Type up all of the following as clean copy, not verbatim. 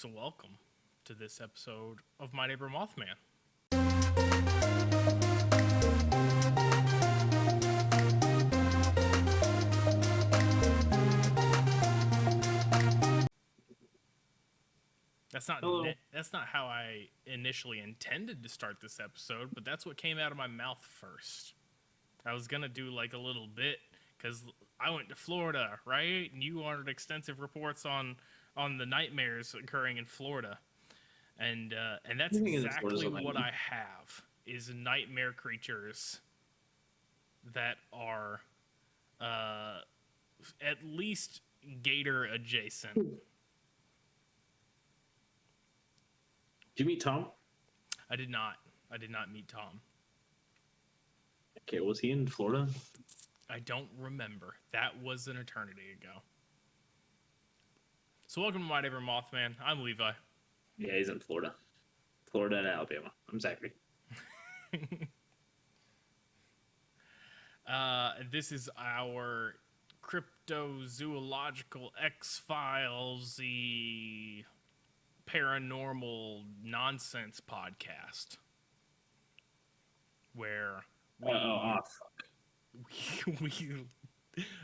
So welcome to this episode of My Neighbor Mothman. That's not how I initially intended to start this episode, but that's what came out of my mouth first. I was gonna do like a little bit because I went to Florida, right? And you wanted extensive reports on the nightmares occurring in Florida, and that's exactly what I have is nightmare creatures that are at least gator adjacent. Did you meet Tom? I did not. I did not meet Tom. Okay, was he in Florida? I don't remember. That was an eternity ago. So welcome to My Neighbor Mothman. I'm Levi. Yeah, he's in Florida. Florida and Alabama. I'm Zachary. This is our cryptozoological X-Files paranormal nonsense podcast where we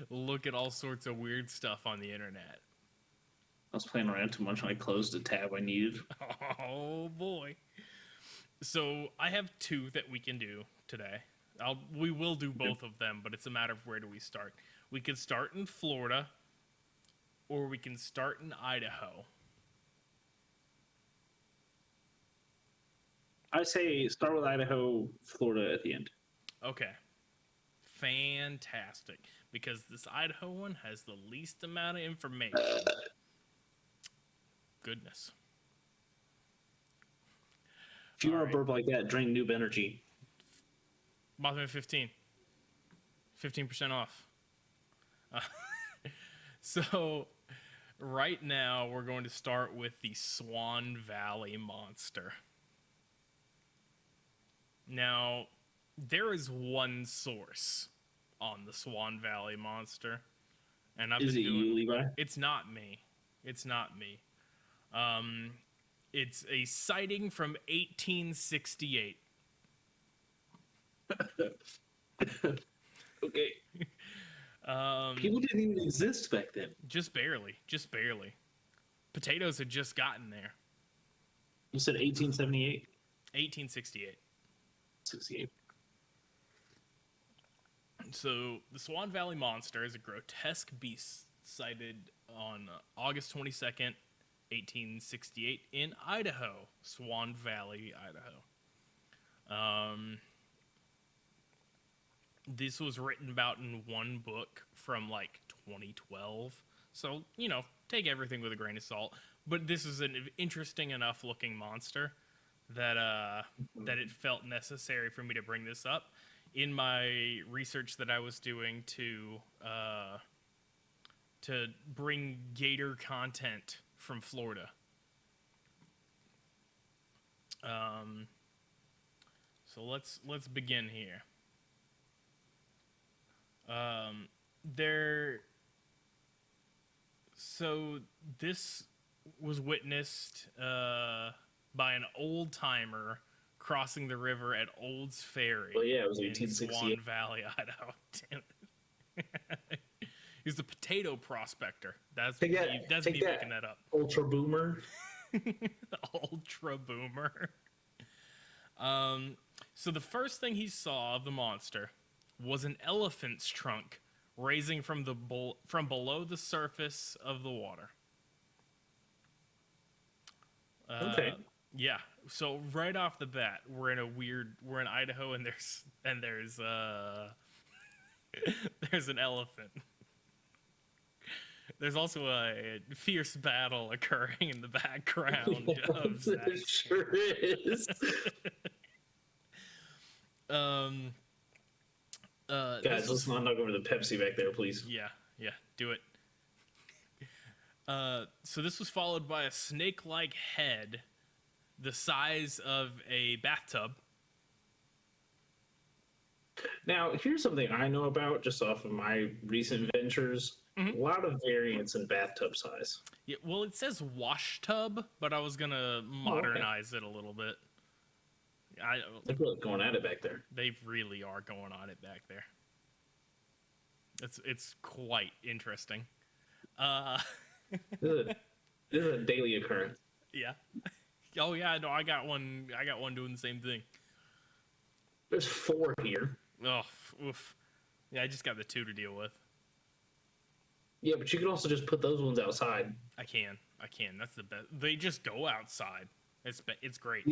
look at all sorts of weird stuff on the internet. I was playing around too much and I closed a tab I needed. Oh boy. So I have two that we can do today. We will do both of them, but it's a matter of where do we start. We could start in Florida or we can start in Idaho. I say start with Idaho, Florida at the end. Okay. Fantastic. Because this Idaho one has the least amount of information. Goodness. If you are a burp like that, drink Noob Energy. Mothman 15. 15% off. So, right now, we're going to start with the Swan Valley monster. Now, there is one source on the Swan Valley monster. And Is it you, Levi? It's not me. It's not me. It's a sighting from 1868. Okay. People didn't even exist back then. Just barely. Potatoes had just gotten there. You said 1878? 1868. 68. So, the Swan Valley monster is a grotesque beast sighted on August 22nd, 1868 in Idaho. Swan Valley, Idaho. This was written about in one book from like 2012. So, take everything with a grain of salt. But this is an interesting enough looking monster that it felt necessary for me to bring this up. In my research that I was doing to bring gator content from Florida. So let's begin here. So this was witnessed by an old timer crossing the river at Olds Ferry. Well, yeah, it was in 1868. Swan Valley, Idaho. Damn it. He's the potato prospector. That's me making that up. Ultra boomer. Ultra boomer. So the first thing he saw of the monster was an elephant's trunk raising from below the surface of the water. Okay. Yeah. So right off the bat, we're in Idaho, and there's there's an elephant. There's also a fierce battle occurring in the background of that. It sure is. Guys, let's not knock over the Pepsi back there, please. Yeah, do it. So this was followed by a snake-like head the size of a bathtub. Now, here's something I know about just off of my recent ventures. A lot of variance in bathtub size. Yeah, well, it says wash tub, but I was gonna modernize it a little bit. They're really going at it back there. They really are going on it back there. It's quite interesting. This is a daily occurrence. Yeah. Oh yeah, no, I got one doing the same thing. There's 4 here. Oh, oof. Yeah, I just got the 2 to deal with. Yeah, but you can also just put those ones outside. I can. That's the best. They just go outside. It's great.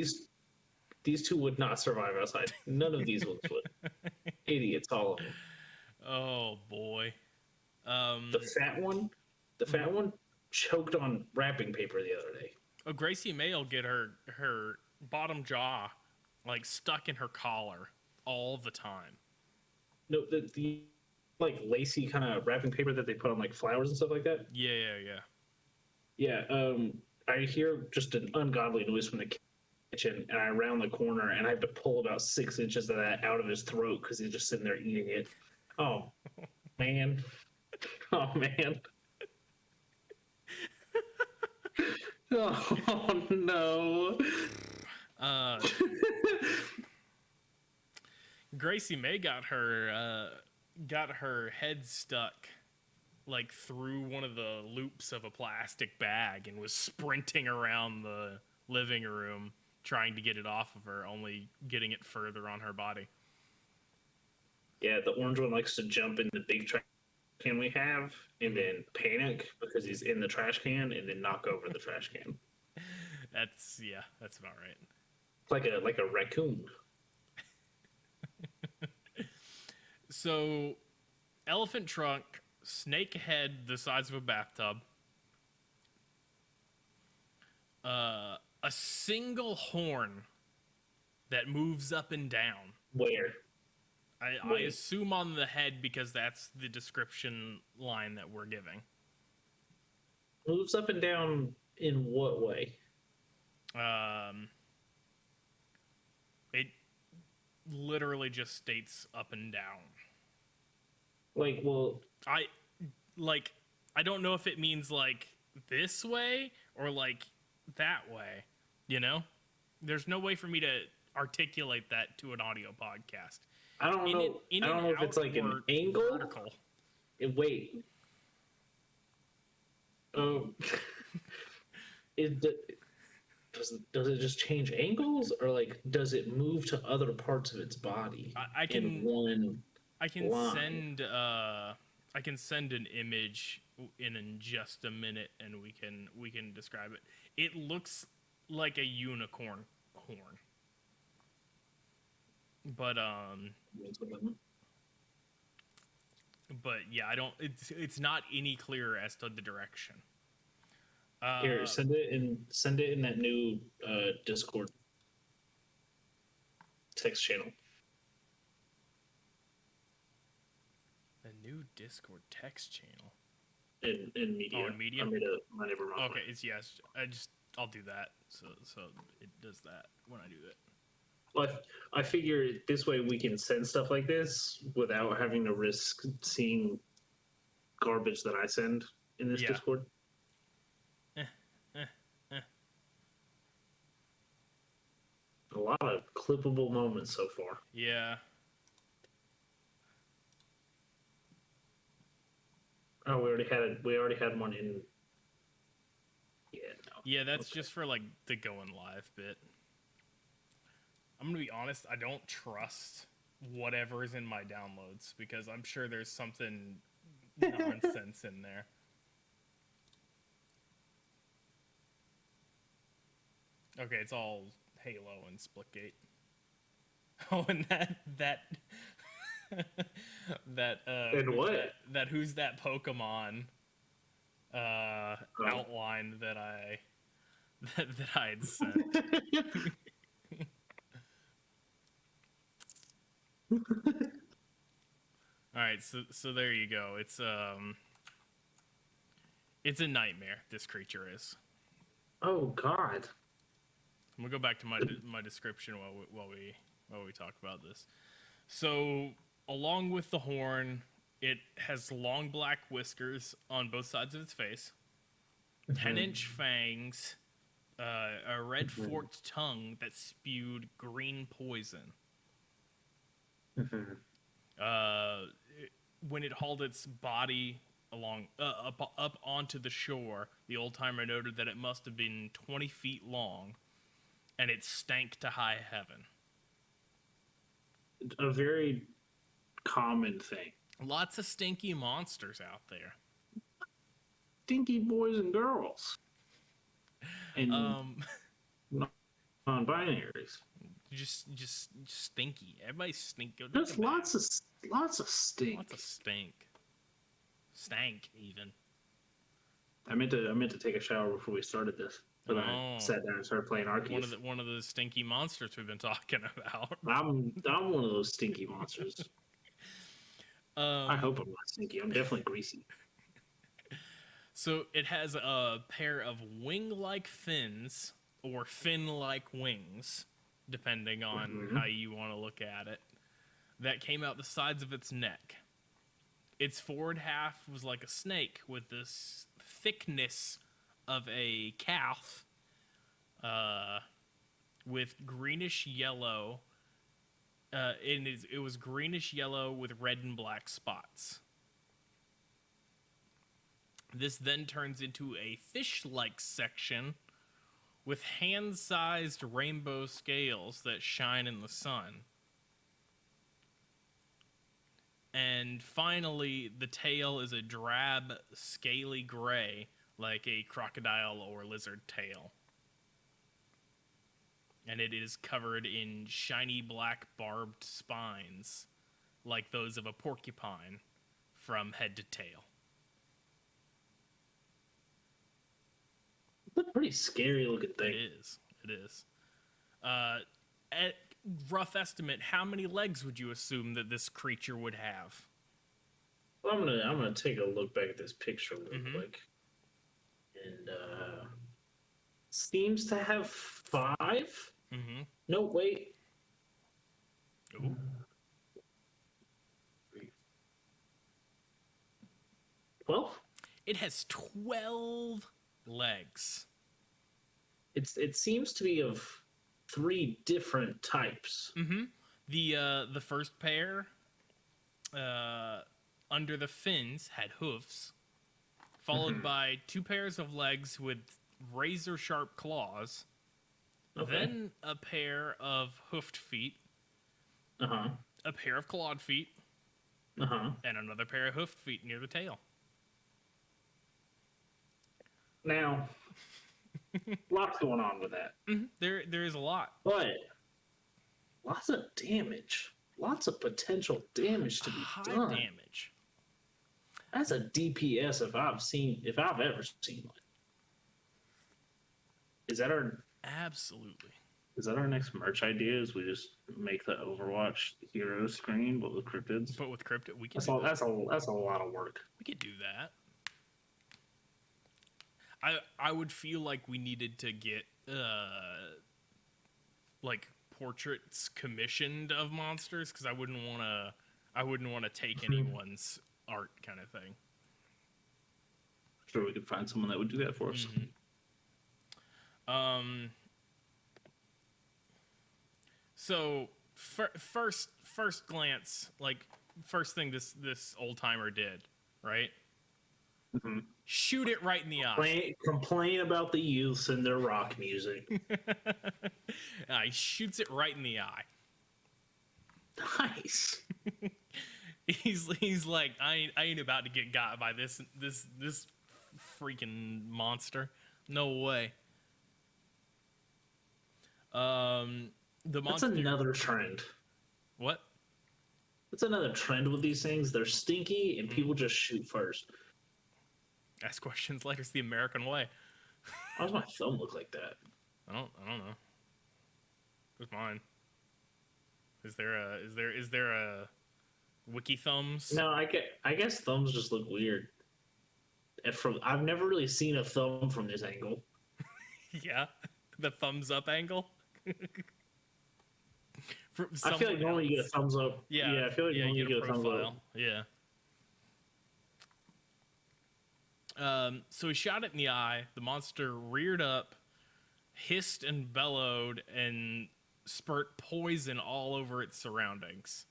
These 2 would not survive outside. None of these ones would. Idiots, all of them. Oh boy. The fat one choked on wrapping paper the other day. Oh, Gracie May will get her bottom jaw like stuck in her collar all the time. No, the like lacy kind of wrapping paper that they put on like flowers and stuff like that. Yeah. Yeah. I hear just an ungodly noise from the kitchen, and I round the corner, and I have to pull about 6 inches of that out of his throat because he's just sitting there eating it. Oh man. Oh man. Oh no. Gracie May got her head stuck like through one of the loops of a plastic bag and was sprinting around the living room trying to get it off of her, only getting it further on her body. Yeah, the orange one likes to jump in the big trash can we have and then panic because he's in the trash can and then knock over the trash can. That's about right. It's like a raccoon. So, elephant trunk, snake head the size of a bathtub, a single horn that moves up and down. Where? I assume on the head because that's the description line that we're giving. Moves up and down in what way? It literally just states up and down. Like, well, I don't know if it means like this way or like that way, you know? There's no way for me to articulate that to an audio podcast. I don't know. I don't know if it's like an angle. Vertical. Wait. Oh. Does it just change angles, or like does it move to other parts of its body? I can line? send an image in just a minute, and we can describe it. It looks like a unicorn horn, but yeah, I don't. It's not any clearer as to the direction. Here, send it in that new Discord text channel. The new Discord text channel. In media. Oh, in media. I made my neighbor wrong. Okay, it's yes. I'll do that. So it does that when I do it. Well, I figure this way we can send stuff like this without having to risk seeing garbage that I send in this Discord. A lot of clippable moments so far. Yeah. Oh, we already had one in. Yeah. No. Yeah, that's just for like the going live bit. I'm gonna be honest. I don't trust whatever is in my downloads because I'm sure there's something nonsense in there. Okay, it's all Halo and Splitgate. Oh, and that And what? That who's that Pokemon outline that I had sent. All right, so there you go. It's a nightmare. This creature is. Oh God. I'm gonna go back to my description while we talk about this. So, along with the horn, It has long black whiskers on both sides of its face, 10-inch fangs, a red forked tongue that spewed green poison. When it hauled its body along up onto the shore, the old timer noted that it must have been 20 feet long, and it stank to high heaven. A very common thing. Lots of stinky monsters out there. Stinky boys and girls. And non-binaries. Just stinky. Everybody's stinky. There's lots of stink. Lots of stink. Stank even. I meant to take a shower before we started this, but I sat down and started playing Arceus. One of the stinky monsters we've been talking about. I'm one of those stinky monsters. I hope I'm not stinky. I'm definitely greasy. So it has a pair of wing-like fins or fin-like wings, depending on how you want to look at it, that came out the sides of its neck. Its forward half was like a snake with this thickness of a calf, with greenish yellow. It was greenish yellow with red and black spots. This then turns into a fish-like section with hand-sized rainbow scales that shine in the sun. And finally, the tail is a drab, scaly gray, like a crocodile or lizard tail. And it is covered in shiny black barbed spines, like those of a porcupine, from head to tail. It's a pretty scary looking thing. It is. At rough estimate, how many legs would you assume that this creature would have? Well, I'm gonna take a look back at this picture real quick, and seems to have 5. No, wait. Ooh. 12. It has 12 legs. It seems to be of 3 different types. The first pair, under the fins, had hoofs, followed by 2 pairs of legs with razor sharp claws. Then a pair of hoofed feet, a pair of clawed feet, and another pair of hoofed feet near the tail. Now, lots going on with that. There is a lot. But lots of damage. Lots of potential damage to be done. High damage. That's a DPS if I've ever seen one. Is that Absolutely. our next merch idea? Is we just make the Overwatch hero screen, but with cryptids? But with cryptid, we can That's do that. a lot of work. We could do that. I would feel like we needed to get like portraits commissioned of monsters, because I wouldn't want to take anyone's art kind of thing. Sure, we could find someone that would do that for us. So first glance, like first thing this old timer did, right? Shoot it right in the eye. Complain about the youths and their rock music. He shoots it right in the eye. Nice. He's like, I ain't about to get got by this freaking monster. No way. The monster. That's another trend. What? That's another trend with these things. They're stinky and people just shoot first. Ask questions like it's the American way. How does my thumb look like that? I don't know. Where's mine? Is there a wiki thumbs? No, I guess thumbs just look weird. I've never really seen a thumb from this angle. Yeah, the thumbs up angle. I feel like normally you get a thumbs up. Yeah, I feel like normally you get a thumbs up. Yeah. So he shot it in the eye. The monster reared up, hissed and bellowed, and spurt poison all over its surroundings.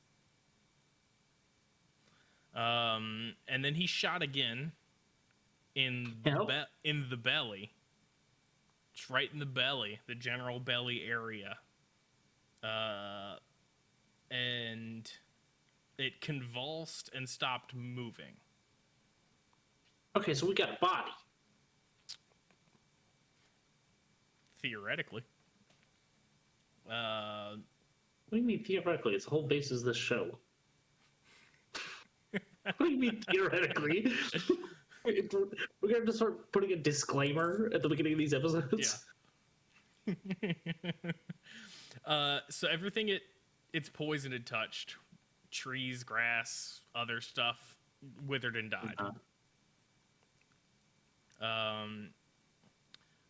And then he shot again in in the belly. Just right in the belly, the general belly area. And it convulsed and stopped moving. Okay, so we got a body. Theoretically. What do you mean theoretically? It's the whole basis of this show. What do you mean theoretically? We're going to start putting a disclaimer at the beginning of these episodes. Yeah. So everything its poison had touched, trees, grass, other stuff, withered and died.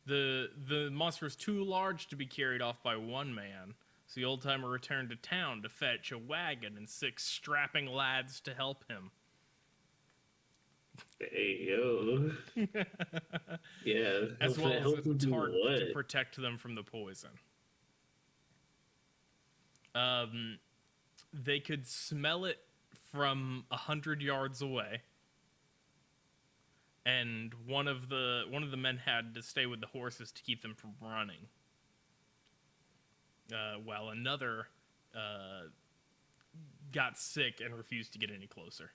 The monster was too large to be carried off by one man, so the old timer returned to town to fetch a wagon and 6 strapping lads to help him. Hey, yo. Yeah. As well as a tarp what? to protect them from the poison. They could smell it from 100 yards away. And one of the men had to stay with the horses to keep them from running, while another got sick and refused to get any closer.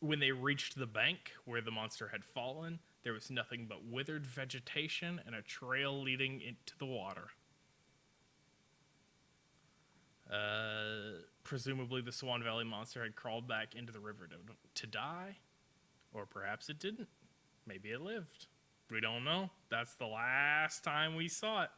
When they reached the bank where the monster had fallen, there was nothing but withered vegetation and a trail leading into the water. Presumably the Swan Valley monster had crawled back into the river to die. Or perhaps it didn't. Maybe it lived. We don't know. That's the last time we saw it.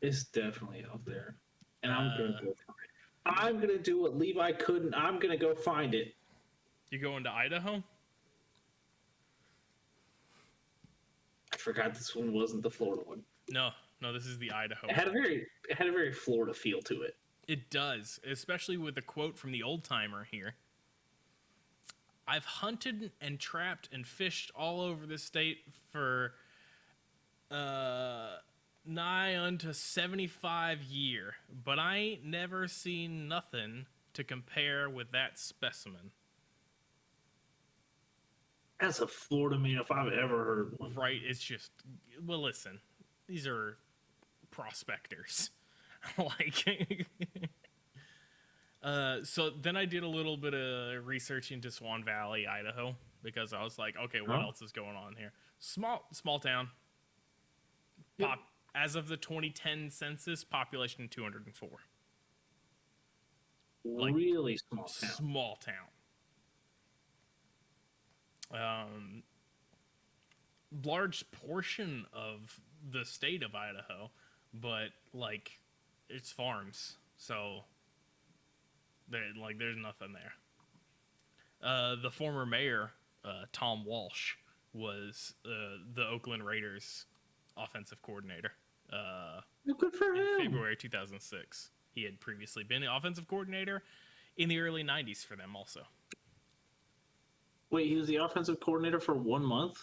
It's definitely out there. And I'm going to go find it. I'm going to do what Levi couldn't. I'm going to go find it. You going to Idaho? I forgot this one wasn't the Florida one. No, this is the Idaho. It had a very Florida feel to it. It does, especially with the quote from the old timer here. I've hunted and trapped and fished all over the state for nigh unto 75 year, but I ain't never seen nothing to compare with that specimen. That's a Florida man if I've ever heard one. Right, it's just, well, listen, these are prospectors. Like, so then I did a little bit of research into Swan Valley, Idaho, because I was like, okay, what else is going on here? Small town. Yep. As of the 2010 census, population 204. Like, really small town. Small town. Large portion of the state of Idaho, but like it's farms, so there's nothing there. The former mayor, Tom Walsh, was the Oakland Raiders offensive coordinator. Good for him. In February 2006. He had previously been the offensive coordinator in the early 90s for them also. Wait, he was the offensive coordinator for 1 month?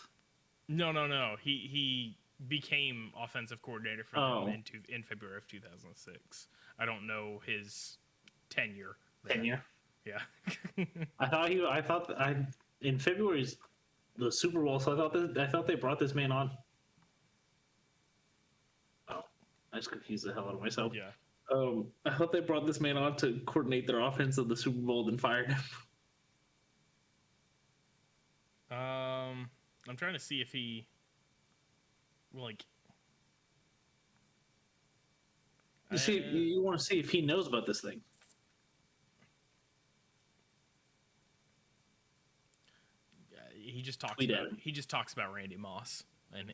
No. He became offensive coordinator for them in February of 2006. I don't know his tenure. Tenure? Yeah. I thought in February's the Super Bowl, so I thought they brought this man on. Oh, I just confused the hell out of myself. Yeah. I thought they brought this man on to coordinate their offense of the Super Bowl, then fired him. I'm trying to see if he, like, you want to see if he knows about this thing. He just talks Tweet about at him. he just talks about Randy Moss and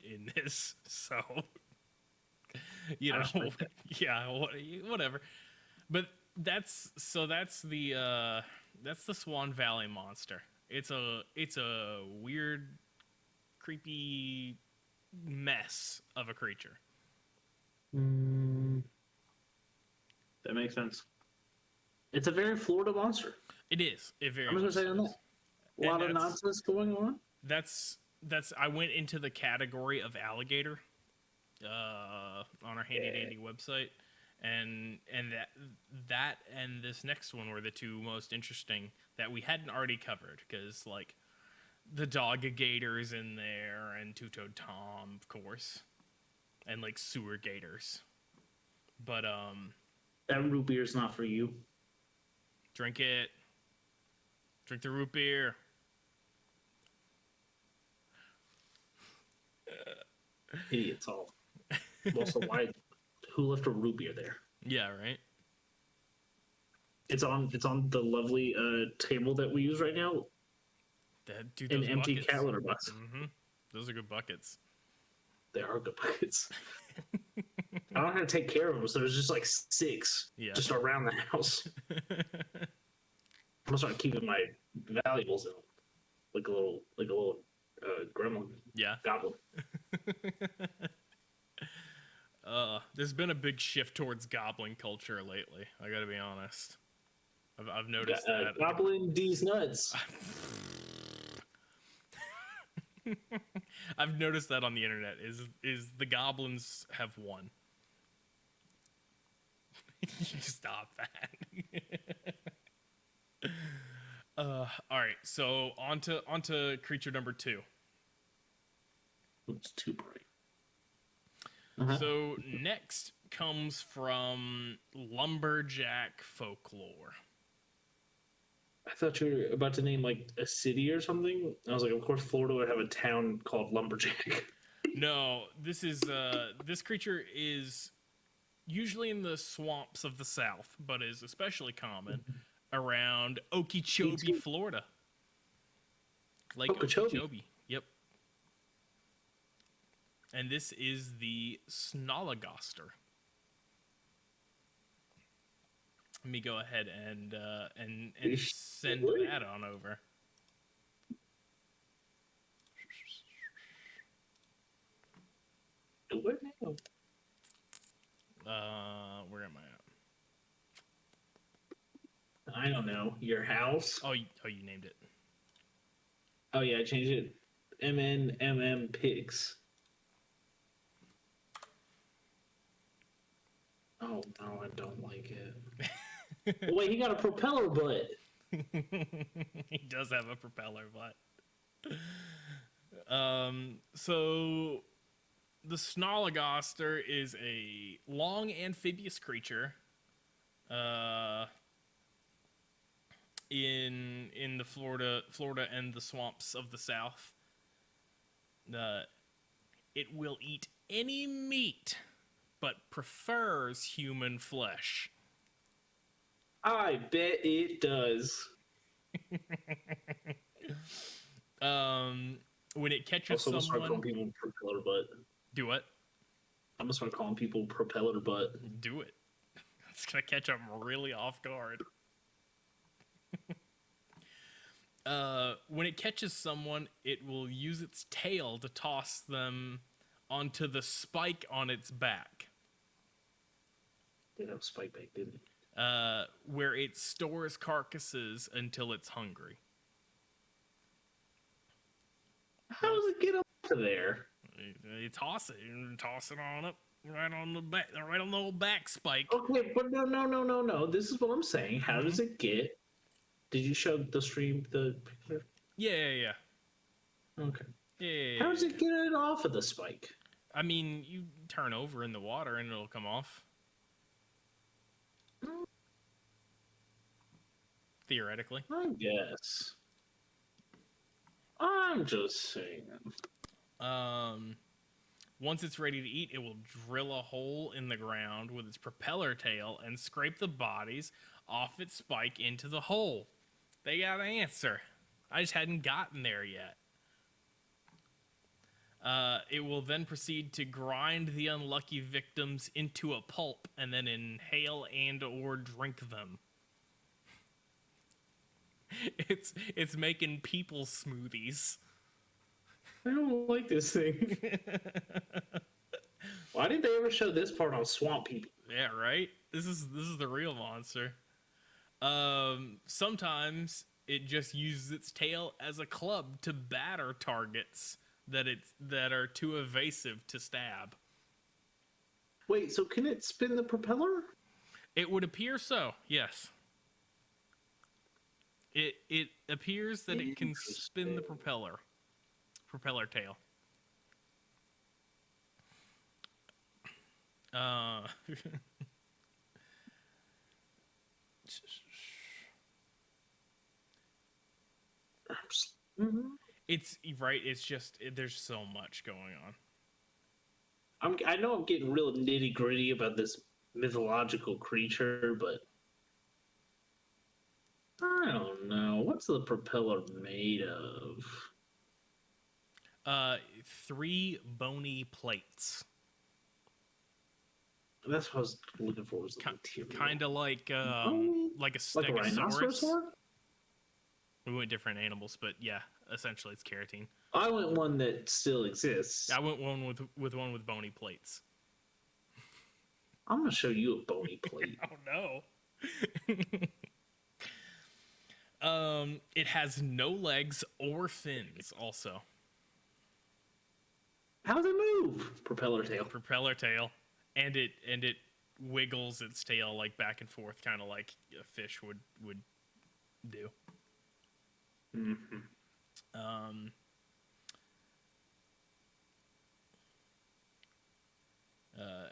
in this, so you know, yeah, whatever. But that's the Swan Valley monster. It's a weird, creepy mess of a creature. That makes sense. It's a very Florida monster. It is. It very I'm just much gonna say on is. that. A lot And of nonsense going on. That's I went into the category of alligator on our handy dandy website, and that and this next one were the two most interesting that we hadn't already covered, because like the dog-gators in there, and two-toed Tom, of course, and like sewer gators. But That root beer is not for you. drink it. Drink the root beer. Idiots all. Also, why? Who left a root beer there? Yeah, right. It's on the lovely table that we use right now. Dude, An those empty buckets. cat litter box. Mm-hmm. Those are good buckets. They are good buckets. I don't know how to take care of them, so there's just like 6 just around the house. I'm gonna start keeping my valuables in them, like a little gremlin. Yeah. Goblin. There's been a big shift towards goblin culture lately. I gotta be honest. I've noticed that. Goblin D's nuts. I've noticed that on the internet. Is the goblins have won? Stop that. All right. So on to creature number 2. It's too bright. So next comes from lumberjack folklore. I thought you were about to name like a city or something. I was like, of course, Florida would have a town called Lumberjack. No, this creature is usually in the swamps of the South, but is especially common around Okeechobee, Florida. Lake Okeechobee. Yep. And this is the Snarlagoster. Let me go ahead and send that on over. Where now? Where am I at? I don't know. Your house? Oh, you named it. Oh yeah, I changed it. MNMM Pigs. Oh no, I don't like it. Wait, he got a propeller butt. He does have a propeller butt. So the Snarlagoster is a long amphibious creature. In the Florida and the swamps of the South. It will eat any meat, but prefers human flesh. I bet it does. When it catches Also, I'm gonna start calling someone, people propeller butt. do what? I'm gonna start calling people propeller butt. Do it. It's gonna catch them really off guard. When it catches someone, it will use its tail to toss them onto the spike on its back. Did have a spike back, didn't it? Where it stores carcasses until it's hungry. How does it get up to there? You toss it on up, right on the back, right on the old back spike. Okay, but no. This is what I'm saying. How does it get? Did you show the stream the picture? Yeah. Okay. Yeah. How does it get it off of the spike? I mean, you turn over in the water and it'll come off. Theoretically. I guess. I'm just saying. Once it's ready to eat, it will drill a hole in the ground with its propeller tail and scrape the bodies off its spike into the hole. They got an answer. I just hadn't gotten there yet. It will then proceed to grind the unlucky victims into a pulp and then inhale and or drink them. It's making people smoothies. I don't like this thing. Why did they ever show this part on Swamp People? Yeah, right? This is the real monster. Sometimes it just uses its tail as a club to batter targets that are too evasive to stab. Wait, so can it spin the propeller? It would appear so, yes. It appears that it can spin the propeller tail. It's right. It's just there's so much going on. I know I'm getting real nitty gritty about this mythological creature, but I don't know. What's the propeller made of? 3 bony plates. That's what I was looking for. Was the material. Kind of like a Like a stegosaurus. rhinoceros horn? We went different animals, but yeah, essentially it's keratin. I went one that still exists. I went one with one with bony plates. I'm gonna show you a bony plate. Oh no. It has no legs or fins. Also, how does it move? Propeller tail. And it wiggles its tail like back and forth, kind of like a fish would do. Mm-hmm.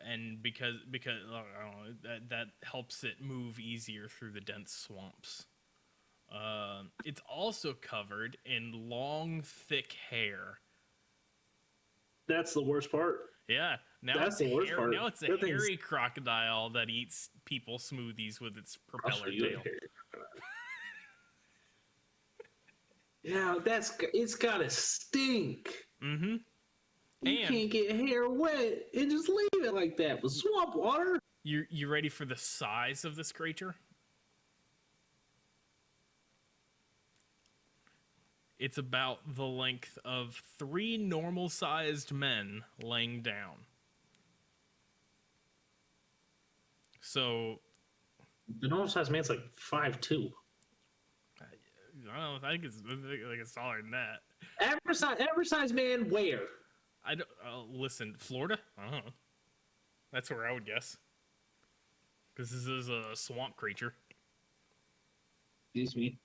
And because that helps it move easier through the dense swamps. It's also covered in long, thick hair. That's the worst part. Yeah, That's the worst part. Now it's a hairy crocodile that eats people smoothies with its propeller tail. Yeah, it's gotta stink. Mm-hmm. You can't get hair wet and just leave it like that with swamp water. You ready for the size of this creature? It's about the length of 3 normal-sized men laying down. So, the normal-sized man's like 5'2". I don't know. I think it's taller than that. Average size man where? I don't listen. Florida? I don't know. That's where I would guess. Because this is a swamp creature. Excuse me.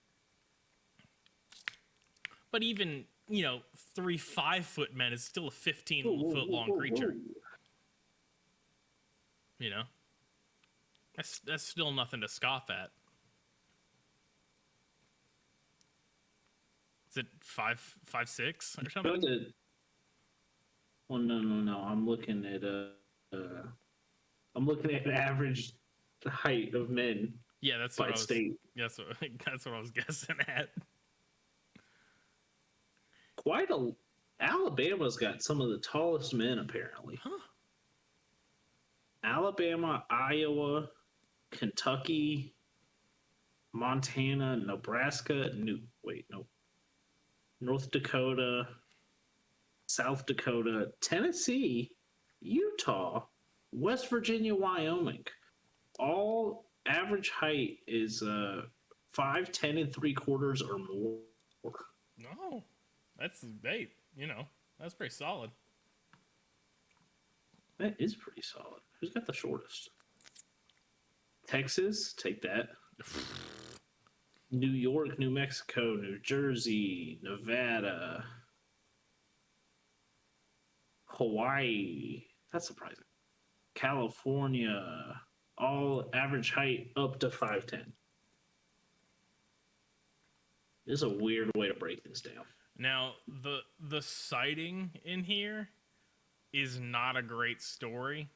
But even 3 5-foot men is still a 15-foot long creature. You know, that's still nothing to scoff at. Is it 5'6" or something? Oh no! I'm looking at average height of men. Yeah, that's by what state. That's what I was guessing at. Alabama's got some of the tallest men apparently. Huh. Alabama, Iowa, Kentucky, Montana, Nebraska, North Dakota, South Dakota, Tennessee, Utah, West Virginia, Wyoming. All average height is 5'10" and 3/4 or more. No, that's that's pretty solid. That is pretty solid. Who's got the shortest? Texas, take that. New York, New Mexico, New Jersey, Nevada, Hawaii. That's surprising. California, all average height up to 5'10". This is a weird way to break this down. Now, the sighting in here is not a great story,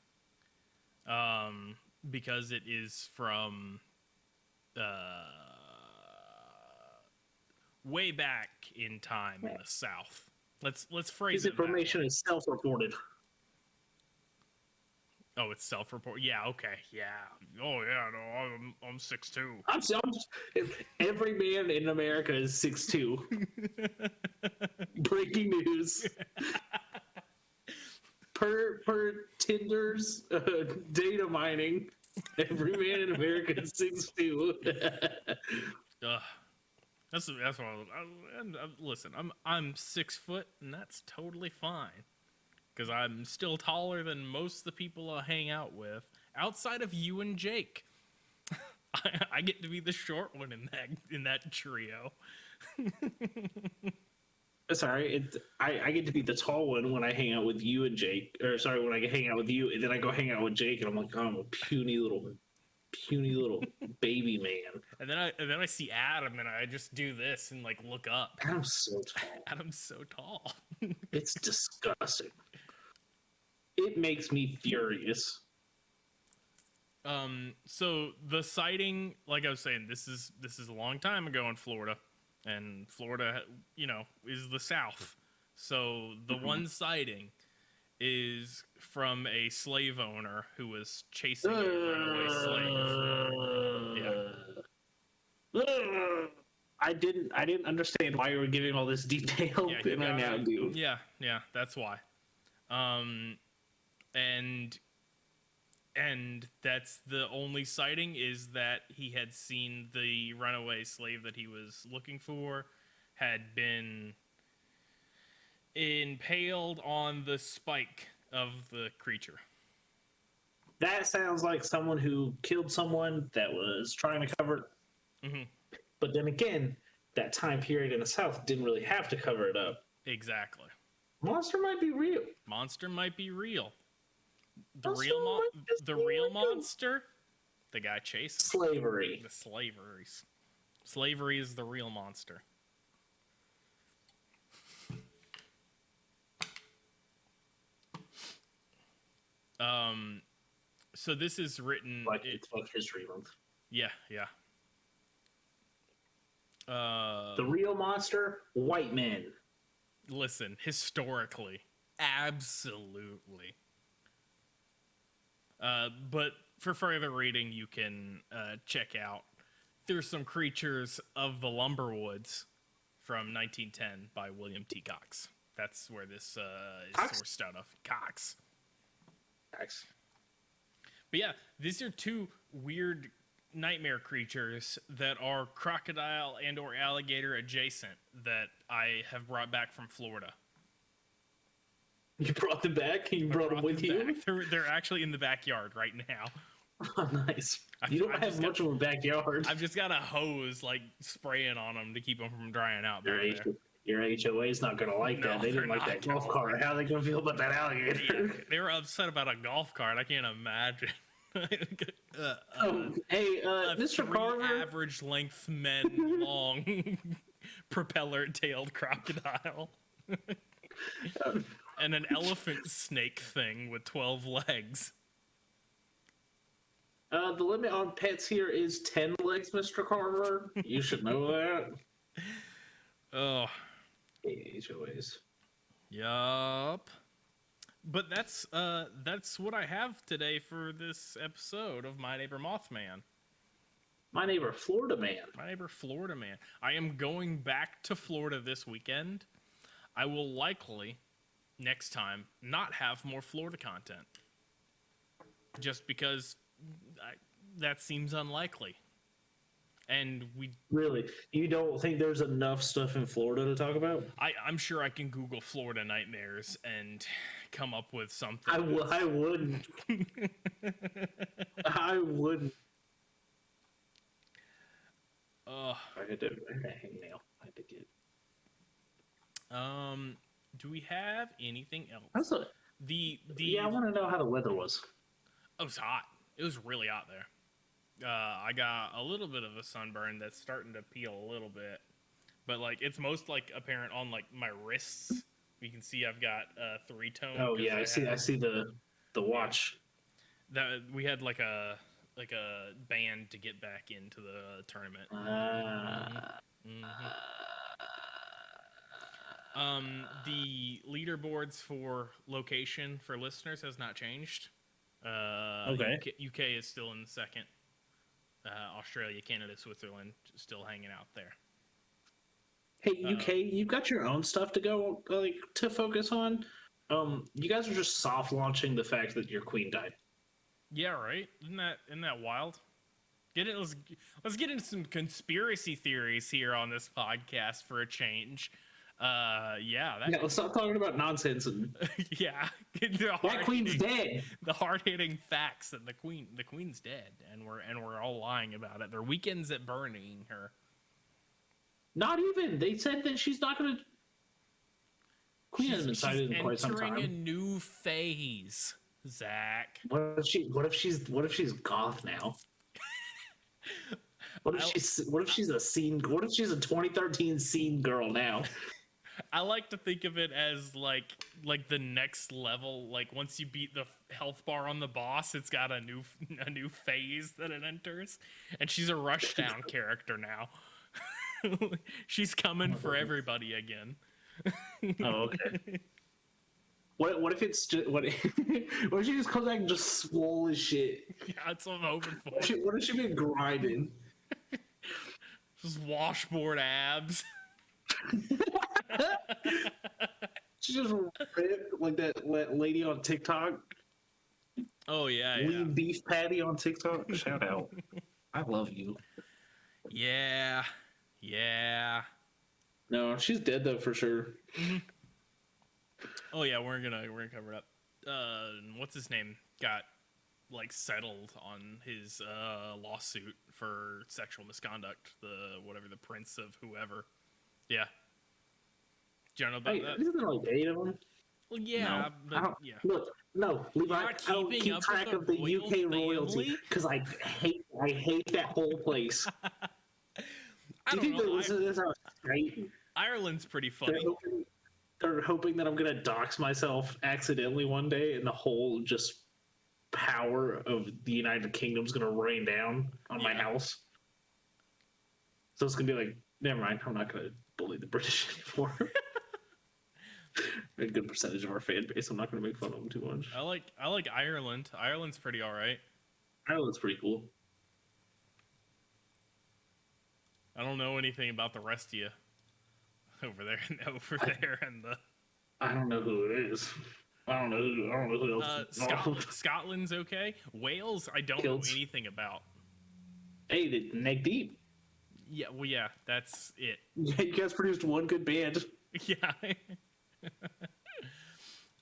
because it is from way back in time in the South. Let's phrase This it that information way. is self-reported. Oh, it's self-report. Yeah, okay, yeah. Oh, yeah. No, I'm 6'2". Every man in America is 6'2". Breaking news. Per Tinder's data mining, Every man in America is 6'2". Ugh. That's what listen. I'm 6 foot, and that's totally fine. Because I'm still taller than most of the people I hang out with, outside of you and Jake. I get to be the short one in that trio. Sorry, I get to be the tall one when I hang out with you and Jake. Or sorry, when I hang out with you, and then I go hang out with Jake, and I'm like, oh, I'm a puny little baby man. And then I see Adam, and I just do this and like look up. Adam's so tall. Adam's so tall. It's disgusting. It makes me furious. So the sighting, like I was saying, this is a long time ago in Florida, and Florida, is the South. So the one sighting is from a slave owner who was chasing a runaway slave. Yeah. I didn't understand why you were giving all this detail, and I now do. Yeah, that's why. And that's the only sighting, is that he had seen the runaway slave that he was looking for had been impaled on the spike of the creature. That sounds like someone who killed someone that was trying to cover it. Mm-hmm. But then again, that time period in the South didn't really have to cover it up. Exactly. Monster might be real. Monster might be real. The Monster real might just be real. monster, the guy chasing Slavery. the slaveries. Slavery is the real monster. So this is written It's like History Month. Yeah. The real monster, white men. Listen, historically, absolutely. But for further reading, you can check out "There's Some Creatures of the Lumberwoods" from 1910 by William T. Cox. That's where this is sourced out of. Cox. But yeah, these are two weird nightmare creatures that are crocodile and or alligator adjacent that I have brought back from Florida. You brought them back? You brought them with you? They're actually in the backyard right now. Oh, nice. You don't have much of a backyard. I've just got a hose like spraying on them to keep them from drying out. Your HOA's not going to like that. They didn't like that golf cart. How are they going to feel about that alligator? Yeah, they were upset about a golf cart. I can't imagine. Hey, Mr. Carver. Average length men long propeller-tailed crocodile. And an elephant snake thing with 12 legs. The limit on pets here is 10 legs, Mr. Carver. You should know that. Oh. HOAs. Yup. But that's what I have today for this episode of My Neighbor Mothman. My Neighbor Florida Man. My Neighbor Florida Man. I am going back to Florida this weekend. I will likely, next time, not have more Florida content. Just because that seems unlikely. And Really? You don't think there's enough stuff in Florida to talk about? I'm sure I can Google Florida nightmares and come up with something. I wouldn't. I wouldn't. I had to hangnail. I had to get. Do we have anything else? Yeah, I want to know how the weather was. Oh, it was hot. It was really hot there. I got a little bit of a sunburn that's starting to peel a little bit, but like it's most like apparent on like my wrists. You can see I've got 3-tone. Oh yeah, I see the watch. That we had like a band to get back into the tournament. The leaderboards for location for listeners has not changed. Okay. UK is still in the second. Australia, Canada, Switzerland still hanging out there. Hey, UK, you've got your own stuff to go to focus on. You guys are just soft launching the fact that your queen died. Yeah, right. Isn't that wild? Let's get into some conspiracy theories here on this podcast for a change. Yeah, Yeah, let's stop talking about nonsense. And yeah. that queen's dead. The hard hitting facts that the queen's dead, and we're all lying about it. They're weekends at burning her. Not even. They said that she's not going to. Queen hasn't been sighted in quite some entering a time. new phase, Zach. What if she's goth now? What if she's a 2013 scene girl now? I like to think of it as like the next level. Like once you beat the health bar on the boss, it's got a new phase that it enters, and she's a Rushdown character now. She's coming for everybody again. Oh, okay. What if it's just what if she just comes back and just swole as shit? Yeah, that's what I'm hoping for. What if she been grinding? Just washboard abs. She just ripped like that lady on TikTok. Oh yeah, Lean beef patty on TikTok. Shout out. I love you. yeah. No, she's dead though for sure. Oh yeah, we're gonna cover it up. What's his name? Got like settled on his lawsuit for sexual misconduct. The prince of whoever. Yeah. Do you know about that? Isn't there like 8 of them? Well, yeah, No, but yeah. Look, no, Levi, I not don't keeping keep up track with of the the royal UK royalty family? because I hate that whole place. I Do don't you think they know. listen to this on Skype? Ireland's pretty funny. They're hoping that I'm gonna dox myself accidentally one day, and the whole just power of the United Kingdom's gonna rain down on my Yeah. house. So it's gonna be like, never mind, I'm not gonna bully the British anymore. A good percentage of our fan base. I'm not gonna make fun of them too much. I like Ireland. Ireland's pretty all right. Ireland's pretty cool. I don't know anything about the rest of you over there and the I don't know who it is. I don't know who else. Scotland's okay. Wales, I don't Kilts. know anything about. Hey, the neck deep. Yeah, well, yeah, that's it. You guys produced one good band. Yeah.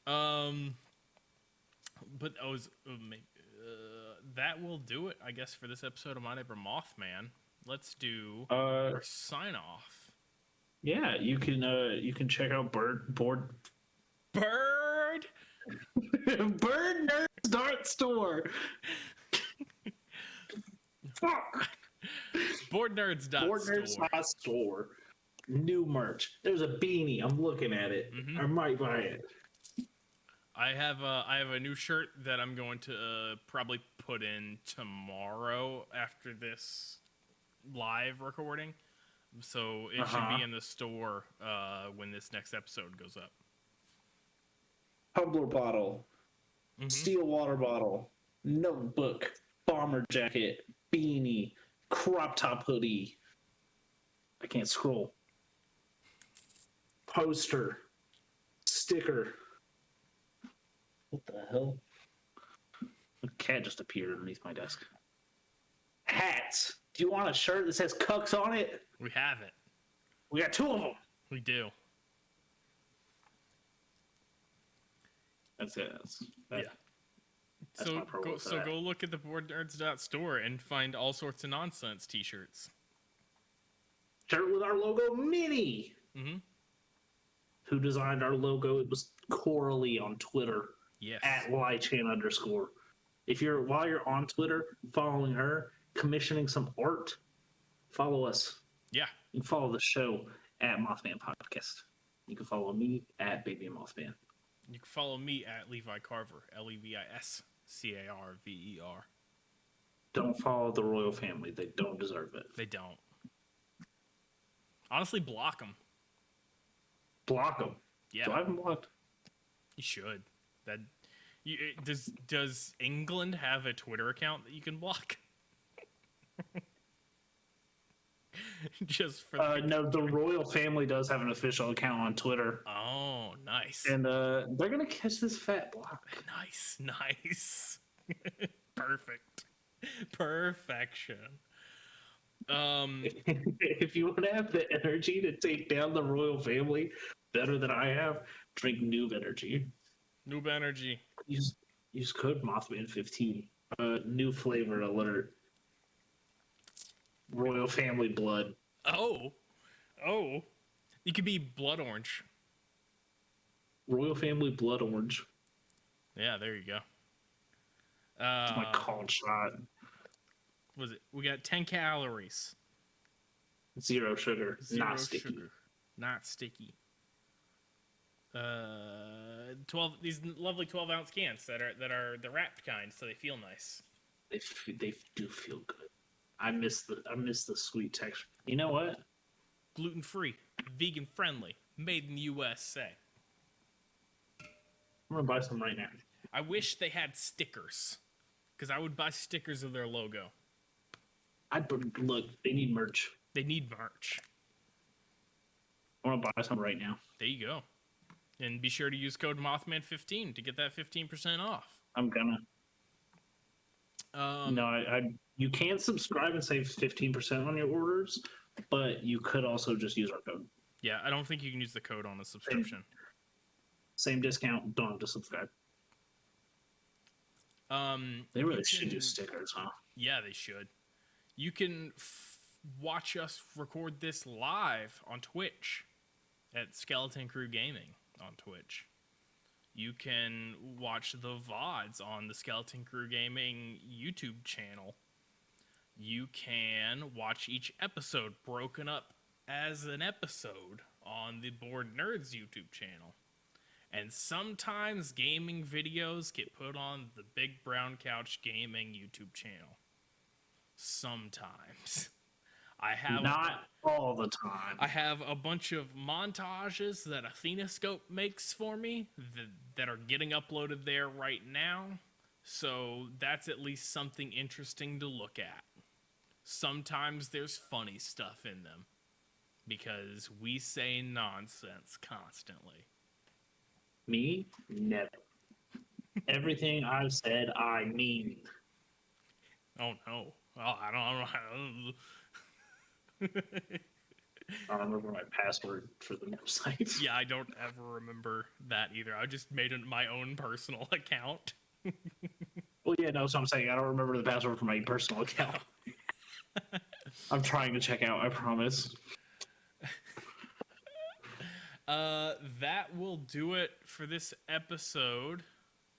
But that will do it, I guess, for this episode of My Neighbor Mothman. Let's do our sign off. Yeah, you can check out Bird Nerds Dart Store. Fuck. Boardnerds.store. New merch. There's a beanie. I'm looking at it. Mhm. I might buy it. I have a new shirt that I'm going to probably put in tomorrow after this live recording. So it should be in the store when this next episode goes up. Tumbler bottle, Mhm. steel water bottle, notebook, bomber jacket, beanie, crop top hoodie. I can't scroll. Poster, sticker. What the hell? A cat just appeared underneath my desk. Hats. Do you want a shirt that says Cucks on it? We have it. We got 2 of them. We do. That's it. Yeah. That's my promo for that. Go look at the boardnerds.store and find all sorts of nonsense t-shirts. Shirt with our logo, Minnie. Mhm. Who designed our logo? It was Coralie on Twitter. Yes. At @lychan_. While you're on Twitter, following her, commissioning some art, follow us. Yeah. You can follow the show at Mothman Podcast. You can follow me at Baby Mothman. You can follow me at Levi Carver, LevisCarver. Don't follow the royal family. They don't deserve it. They don't. Honestly, block them. Block them. Yeah. Do I have them blocked? You should. Does England have a Twitter account that you can block? Just for No, the royal family does have an official account on Twitter. Oh, nice. And they're going to catch this fat block. Nice. Perfect. Perfection. If you want to have the energy to take down the royal family better than I have, drink Noob Energy. Noob Energy. Use code Mothman15. New flavor alert. Royal family blood. Oh. You could be blood orange. Royal family blood orange. Yeah, there you go. It's my cold shot. Was it? We got 10 calories. 0 sugar. Not sticky. Sugar. Not sticky. 12. These lovely 12-ounce cans that are the wrapped kind, so they feel nice. They do feel good. I miss the sweet texture. You know what? Gluten-free, vegan-friendly, made in the USA. I'm gonna buy some right now. I wish they had stickers, because I would buy stickers of their logo. Look. They need merch. They need merch. I want to buy some right now. There you go. And be sure to use code Mothman15 to get that 15% off. I'm gonna. No, you can subscribe and save 15% on your orders, but you could also just use our code. Yeah, I don't think you can use the code on a subscription. Same discount. Don't have to subscribe. They really should do stickers, huh? Yeah, they should. You can watch us record this live on Twitch at Skeleton Crew Gaming on Twitch. You can watch the VODs on the Skeleton Crew Gaming YouTube channel. You can watch each episode broken up as an episode on the Bored Nerds YouTube channel. And sometimes gaming videos get put on the Big Brown Couch Gaming YouTube channel. Sometimes. Not all the time. I have a bunch of montages that Athenascope makes for me that are getting uploaded there right now. So that's at least something interesting to look at. Sometimes there's funny stuff in them because we say nonsense constantly. Me? Never. Everything I've said, I mean. Oh no. Oh, I don't I don't remember my password for the website. Yeah, I don't ever remember that either. I just made my own personal account. Well, yeah, no, so I'm saying I don't remember the password for my personal account. I'm trying to check out, I promise. That will do it for this episode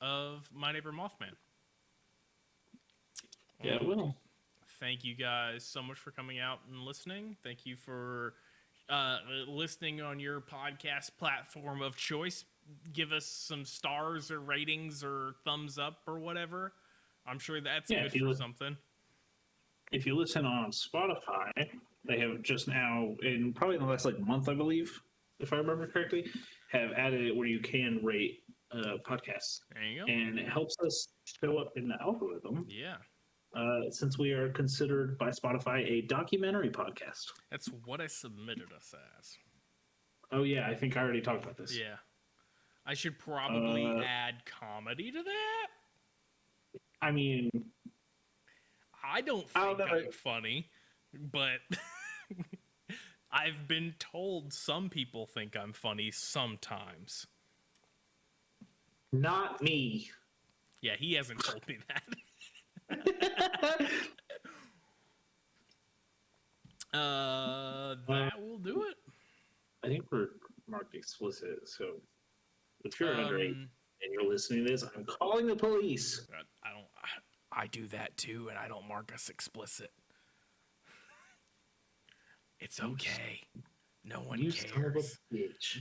of My Neighbor Mothman. Yeah, it will. Thank you guys so much for coming out and listening. Thank you for listening on your podcast platform of choice. Give us some stars or ratings or thumbs up or whatever. I'm sure that's good for something. If you listen on Spotify, they have just now, in probably the last month, I believe, if I remember correctly, have added it where you can rate podcasts. There you go. And it helps us show up in the algorithm. Yeah. Since we are considered by Spotify a documentary podcast. That's what I submitted us as. Oh, yeah, I think I already talked about this. Yeah. I should probably add comedy to that. I mean... I don't think I'm funny, but I've been told some people think I'm funny sometimes. Not me. Yeah, he hasn't told me that. That will do it. I think we're marked explicit, so if you're underage and you're listening to this, I'm calling the police. I do that too, and I don't mark us explicit. It's okay. No one cares.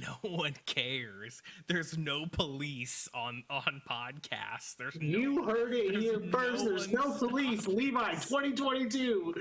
No one cares. There's no police on podcasts. You heard it here first. There's no police. Levi 2022.